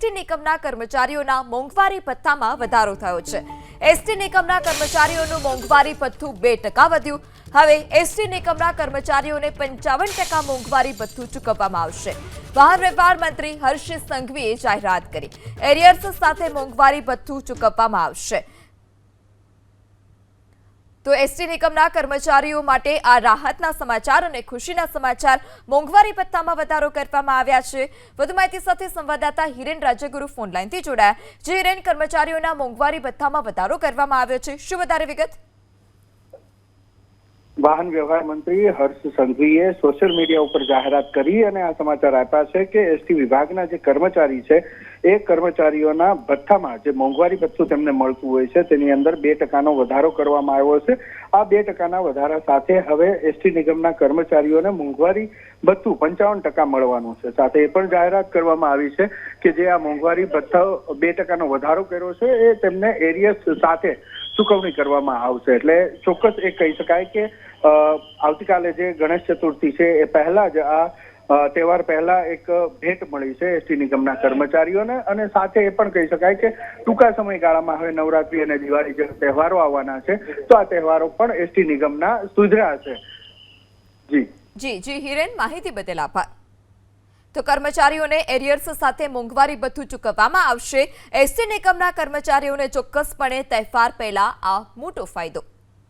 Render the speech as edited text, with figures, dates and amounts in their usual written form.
ST નિગમના કર્મચારીઓના મોંઘવારી ભથ્થામાં વધારો થયો છે। એસટી નિગમના કર્મચારીઓનું મોંઘવારી ભથ્થું 2% વધ્યું। હવે એસટી નિગમના કર્મચારીઓને 55% મોંઘવારી ભથ્થું ચૂકવવામાં આવશે। વાહન વ્યવહાર મંત્રી હર્ષ સંઘવીએ જાહેરાત કરી, એરિયર્સ સાથે મોંઘવારી ભથ્થું ચૂકવવામાં આવશે। तो एसटी निगमना कर्मचारीओ माटे आ राहतना समाचार अने खुशीना समाचार। मोंघवारी भत्तामां वधारो करवामां आव्या छे। वधु माहिती साथे संवाददाता हिरेन राज्यगुरु फोनलाइनथी जोडाया। जे हिरेन, कर्मचारीओना मोंघवारी भत्तामां वधारो करवामां आव्यो छे, शुं वधारे विगत? वाहन व्यवहार मंत्री हर्ष संघवीए सोशल मीडिया पर जाहेरात करी अने आ समाचार आप्या छे के एसटी विभागना जे कर्मचारी छे ए कर्मचारीओना भत्थामां जे मोंघवारी भत्थुं तेमने मळतुं होय छे तेनी अंदर 2% नो वधारो करवामां आव्यो छे। आ 2% ना वधारा साथे हवे एसटी निगमना कर्मचारीओने मोंघवारी भत्थुं 55% मळवानुं छे। साथे ए पण जाहेरात करवामां आवी छे के जे आ मोंघवारी भत्ता 2% नो वधारो कर्यो छे ए तेमने एरियर्स साथे चूकवणी करवामां आवशे। એટલે ચોક્કસ એ કહી શકાય કે આવતીકાલે જે ગણેશ ચતુર્થી છે એ પહેલા જ આ તહેવાર પહેલા એક ભેટ મળી છે એસટી નિગમના કર્મચારીઓને અને સાથે એ પણ કહી શકાય કે ટૂંકા સમયગાળામાં હવે નવરાત્રી અને દિવાળી જેવા તહેવારો આવવાના છે તો આ તહેવારો પણ એસટી નિગમના સુધરાશે। જી હિરેન, માહિતી બદલ આભાર। तो कर्मचारीओने एरियर्स साथे मोंघवारी भत्थुं चूकववामां आवशे। एसटी निगमना कर्मचारीओने चोक्कसपणे तहेवार पहेला आ मोटो फायदो।